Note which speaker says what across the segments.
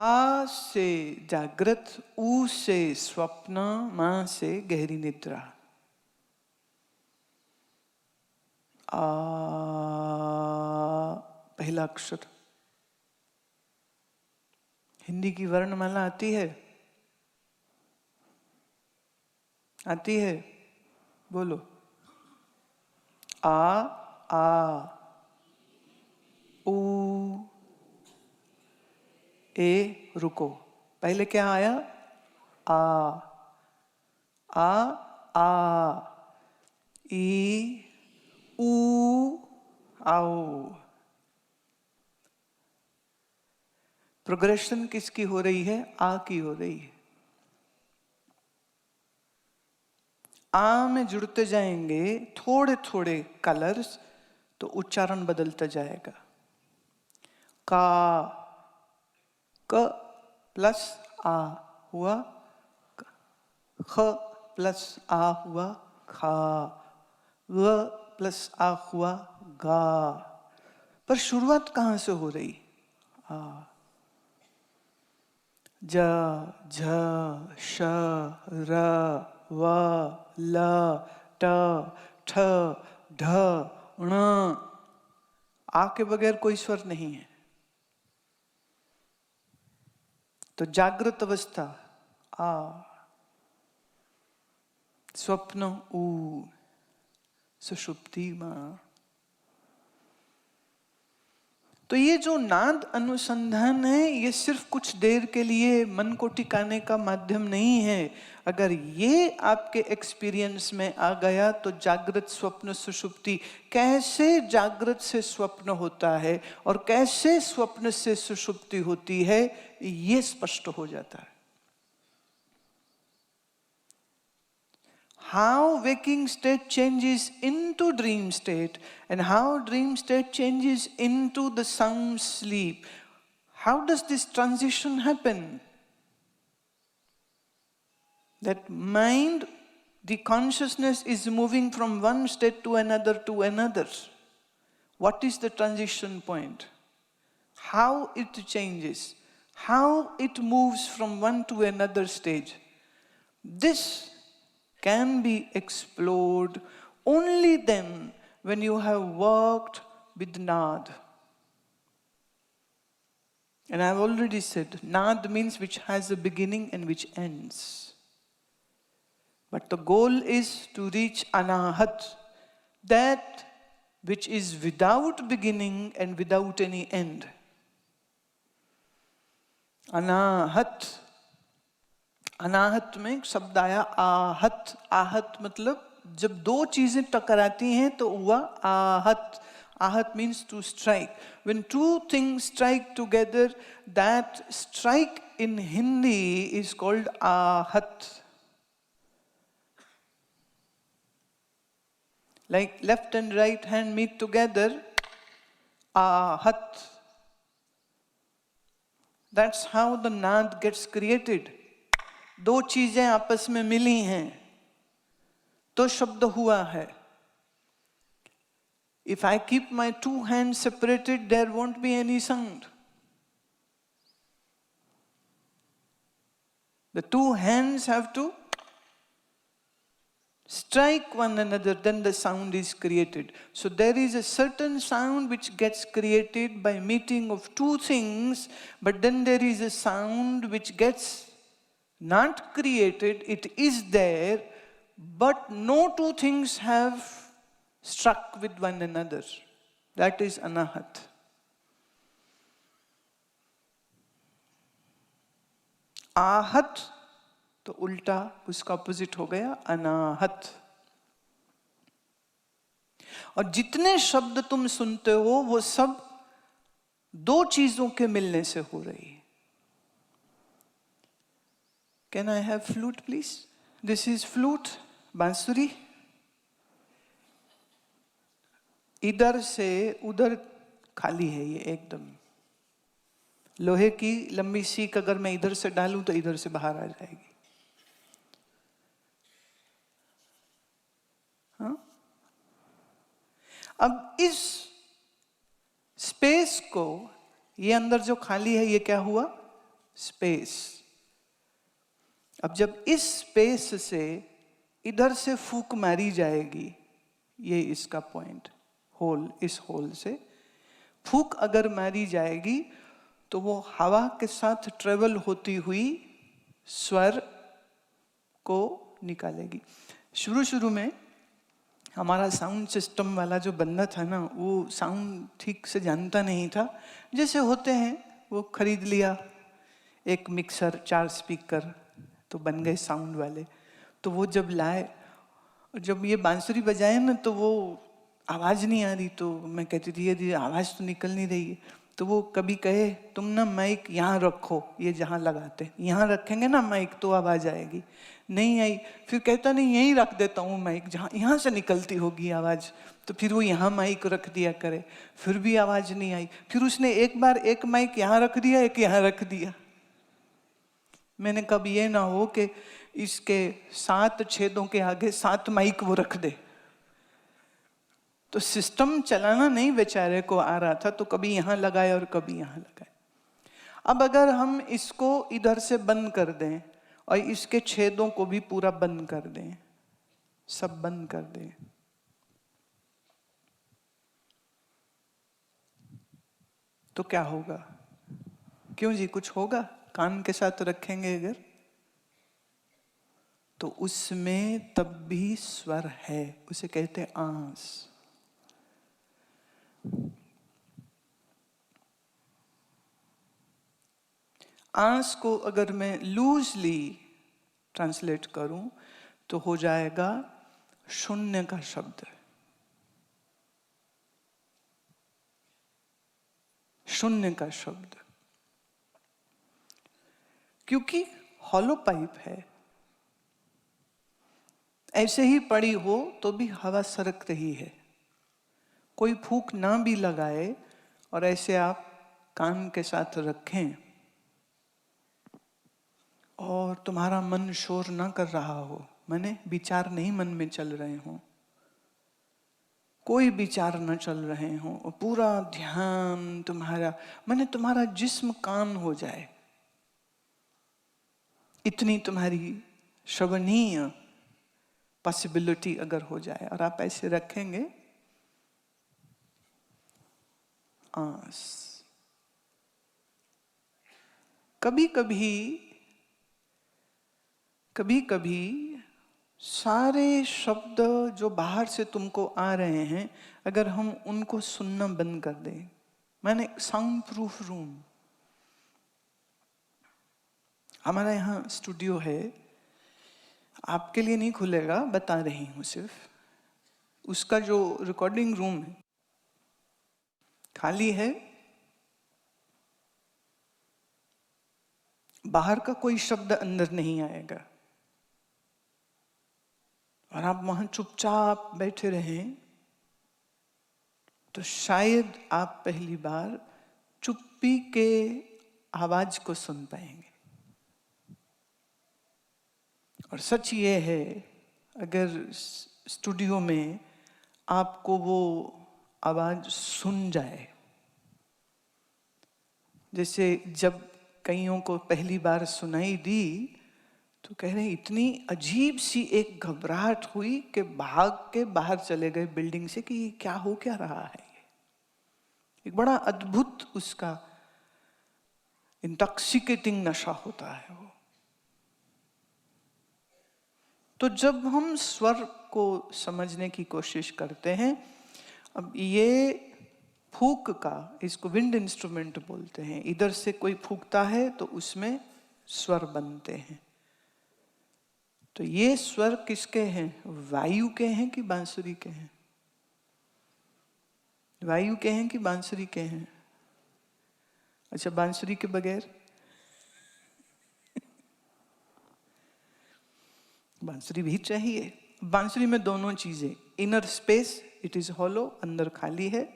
Speaker 1: आ से जागृत, ऊ से स्वप्न, मां से गहरी निद्रा। आ पहला अक्षर। हिंदी की वर्णमाला आती है? आती है? बोलो। आ ऊ ए, रुको, पहले क्या आया? आ ई ऊ आओ। प्रोग्रेशन किसकी हो रही है? आ की हो रही है। आ में जुड़ते जाएंगे थोड़े थोड़े कलर्स, तो उच्चारण बदलता जाएगा। का, क प्लस आ हुआ ख, प्लस आ हुआ खा, ग प्लस आ हुआ गा। पर शुरुआत कहां से हो रही? आ। ज, झ, श, र, व, ल, ट, ठ, ढ, ण। आ के बगैर कोई स्वर नहीं है। तो जागृत अवस्था आ, स्वप्न ऊ, सुषुप्ति मां। तो ये जो नाद अनुसंधान है, ये सिर्फ कुछ देर के लिए मन को टिकाने का माध्यम नहीं है। अगर ये आपके एक्सपीरियंस में आ गया तो जागृत स्वप्न सुषुप्ति, कैसे जागृत से स्वप्न होता है और कैसे स्वप्न से सुषुप्ति होती है, ये स्पष्ट हो जाता है। How waking state changes into dream state and how dream state changes into the sound sleep. How does this transition happen? That mind, the consciousness is moving from one state to another to another. What is the transition point? How it changes? How it moves from one to another stage? This can be explored only then when you have worked with Nad. And I've already said, Nad means which has a beginning and which ends. But the goal is to reach Anahat, that which is without beginning and without any end. Anahat. अनाहत में शब्द आया आहत। आहत मतलब जब दो चीजें टकराती हैं तो हुआ आहत। Aahat means to strike. When two things strike together, that strike in Hindi is called aahat. Like left and right hand meet together, aahat. That's how the naad gets created. दो चीजें आपस में मिली हैं तो शब्द हुआ है। If I keep my two hands separated, there won't be any sound. The two hands have to strike one another, then the sound is created. So there is a certain sound which gets created by meeting of two things, but then there is a sound which gets not created, it is there, but no two things have struck with one another. That is anahat. आहत तो उल्टा, उसका opposite हो गया अनाहत। और जितने शब्द तुम सुनते हो वो सब दो चीजों के मिलने से हो रही है। Can I have flute, please? This is flute, बांसुरी। इधर से उधर खाली है ये एकदम। लोहे की लंबी सीक अगर मैं इधर से डालूं तो इधर से बाहर आ जाएगी। हाँ? अब इस स्पेस को, ये अंदर जो खाली है ये क्या हुआ? स्पेस। अब जब इस स्पेस से इधर से फूंक मारी जाएगी, ये इसका पॉइंट, होल, इस होल से फूंक अगर मारी जाएगी तो वो हवा के साथ ट्रेवल होती हुई स्वर को निकालेगी। शुरू शुरू में हमारा साउंड सिस्टम वाला जो बंदा था ना, वो साउंड ठीक से जानता नहीं था। जैसे होते हैं, वो खरीद लिया एक मिक्सर, 4 स्पीकर, तो बन गए साउंड वाले। तो वो जब लाए, जब ये बांसुरी बजाए ना, तो वो आवाज़ नहीं आ रही। तो मैं कहती थी ये आवाज़ तो निकल नहीं रही है। तो वो कभी कहे तुम ना माइक यहाँ रखो, ये जहाँ लगाते यहाँ रखेंगे ना माइक तो आवाज़ आएगी। नहीं आई। फिर कहता नहीं यहीं रख देता हूँ माइक, जहाँ यहाँ से निकलती होगी आवाज़। तो फिर वो यहाँ माइक रख दिया करे, फिर भी आवाज़ नहीं आई। फिर उसने एक बार एक माइक यहाँ रख दिया, एक यहाँ रख दिया। मैंने कब ये ना हो कि इसके 7 छेदों के आगे 7 माइक वो रख दे। तो सिस्टम चलाना नहीं बेचारे को आ रहा था, तो कभी यहाँ लगाए और कभी यहाँ लगाए। अब अगर हम इसको इधर से बंद कर दें और इसके छेदों को भी पूरा बंद कर दें, सब बंद कर दें, तो क्या होगा? क्यों जी, कुछ होगा? कान के साथ रखेंगे अगर, तो उसमें तब भी स्वर है, उसे कहते हैं आंस। आंस को अगर मैं लूजली ट्रांसलेट करूं तो हो जाएगा शून्य का शब्द। शून्य का शब्द, क्योंकि हॉलो पाइप है, ऐसे ही पड़ी हो तो भी हवा सरक रही है। कोई फूंक ना भी लगाए और ऐसे आप कान के साथ रखें और तुम्हारा मन शोर ना कर रहा हो, माने विचार नहीं मन में चल रहे हो, कोई विचार न चल रहे हो, और पूरा ध्यान तुम्हारा, माने तुम्हारा जिस्म काम हो जाए, इतनी तुम्हारी श्रवणीय पॉसिबिलिटी अगर हो जाए, और आप ऐसे रखेंगे आंस। कभी कभी सारे शब्द जो बाहर से तुमको आ रहे हैं, अगर हम उनको सुनना बंद कर दें, मैंने साउंड प्रूफ रूम, हमारा यहाँ स्टूडियो है, आपके लिए नहीं खुलेगा, बता रही हूँ सिर्फ। उसका जो रिकॉर्डिंग रूम है खाली है, बाहर का कोई शब्द अंदर नहीं आएगा, और आप वहां चुपचाप बैठे रहें तो शायद आप पहली बार चुप्पी के आवाज को सुन पाएंगे। और सच ये है, अगर स्टूडियो में आपको वो आवाज सुन जाए, जैसे जब कईयों को पहली बार सुनाई दी तो कह रहे इतनी अजीब सी एक घबराहट हुई कि भाग के बाहर चले गए बिल्डिंग से कि ये क्या हो क्या रहा है। ये एक बड़ा अद्भुत उसका इंटॉक्सिकेटिंग नशा होता है वो। तो जब हम स्वर को समझने की कोशिश करते हैं, अब ये फूंक का, इसको विंड इंस्ट्रूमेंट बोलते हैं, इधर से कोई फूंकता है तो उसमें स्वर बनते हैं। तो ये स्वर किसके हैं? वायु के हैं कि बांसुरी के हैं? वायु के हैं कि बांसुरी के हैं? अच्छा, बांसुरी के बगैर बांसुरी भी चाहिए। बांसुरी में दोनों चीजें, inner space, it is hollow, अंदर खाली है,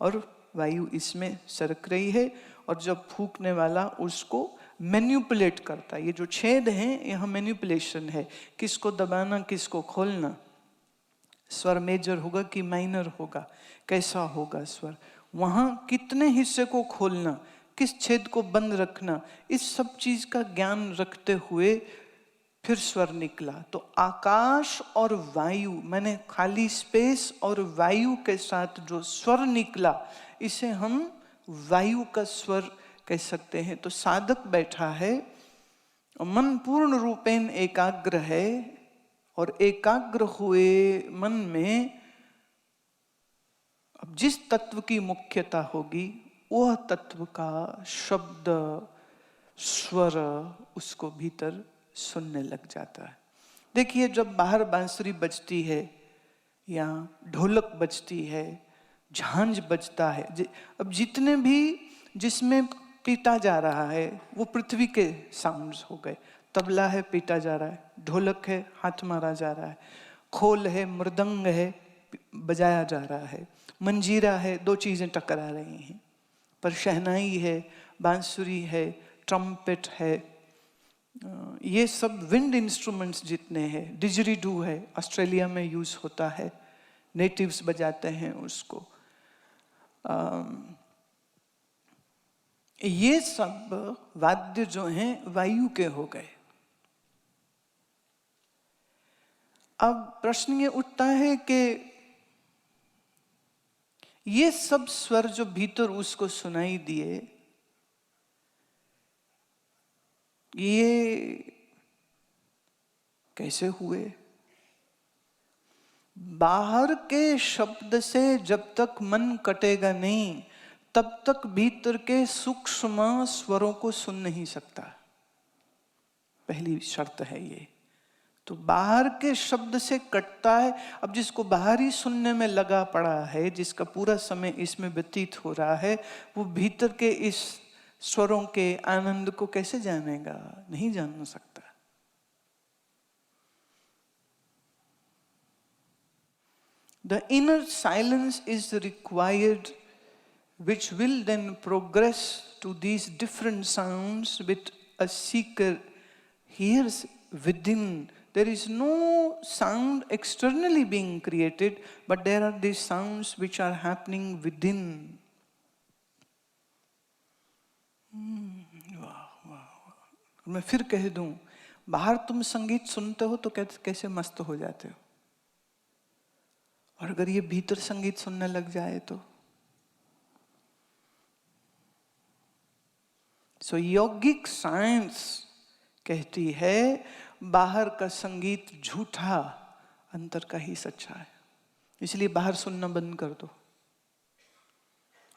Speaker 1: और वायु इसमें सरक रही है, और जब फूंकने वाला उसको मैन्युपुलेट करता है। ये जो छेद हैं, यहाँ मैन्युपुलेशन है, किसको दबाना किसको खोलना, स्वर मेजर होगा कि माइनर होगा, कैसा होगा स्वर, वहाँ कितने हिस्से को खोलना, किस छेद को बंद रखना, इस सब चीज का ज्ञान रखते हुए फिर स्वर निकला। तो आकाश और वायु, मैंने खाली स्पेस और वायु के साथ जो स्वर निकला, इसे हम वायु का स्वर कह सकते हैं। तो साधक बैठा है, मन पूर्ण रूपेण एकाग्र है, और एकाग्र हुए मन में अब जिस तत्व की मुख्यता होगी, वह तत्व का शब्द, स्वर उसको भीतर सुनने लग जाता है। देखिए, जब बाहर बांसुरी बजती है या ढोलक बजती है, झांझ बजता है, अब जितने भी जिसमें पीटा जा रहा है वो पृथ्वी के साउंड्स हो गए। तबला है, पीटा जा रहा है, ढोलक है, हाथ मारा जा रहा है, खोल है, मृदंग है, बजाया जा रहा है, मंजीरा है, दो चीजें टकरा रही हैं। पर शहनाई है, बांसुरी है, ट्रम्पेट है, ये सब विंड इंस्ट्रूमेंट्स जितने हैं, डिजरीडू है, ऑस्ट्रेलिया में यूज होता है, नेटिव्स बजाते हैं उसको। ये सब वाद्य जो हैं वायु के हो गए। अब प्रश्न ये उठता है कि ये सब स्वर जो भीतर उसको सुनाई दिए, ये कैसे हुए? बाहर के शब्द से जब तक मन कटेगा नहीं, तब तक भीतर के सूक्ष्म स्वरों को सुन नहीं सकता। पहली शर्त है ये। तो बाहर के शब्द से कटता है। अब जिसको बाहर ही सुनने में लगा पड़ा है, जिसका पूरा समय इसमें व्यतीत हो रहा है, वो भीतर के इस स्वरों के आनंद को कैसे जानेगा? नहीं जान सकता। The inner silence is required, which will then progress to these different sounds which a seeker hears within. There is no sound externally being created, but there are these sounds which are happening within. मैं फिर कह दूं, बाहर तुम संगीत सुनते हो तो कैसे मस्त हो जाते हो, और अगर ये भीतर संगीत सुनने लग जाए तो। सो यौगिक साइंस कहती है बाहर का संगीत झूठा, अंदर का ही सच्चा है। इसलिए बाहर सुनना बंद कर दो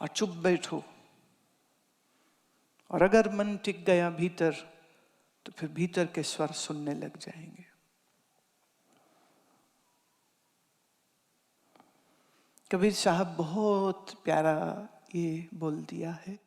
Speaker 1: और चुप बैठो, और अगर मन टिक गया भीतर तो फिर भीतर के स्वर सुनने लग जाएंगे। कबीर साहब बहुत प्यारा ये बोल दिया है।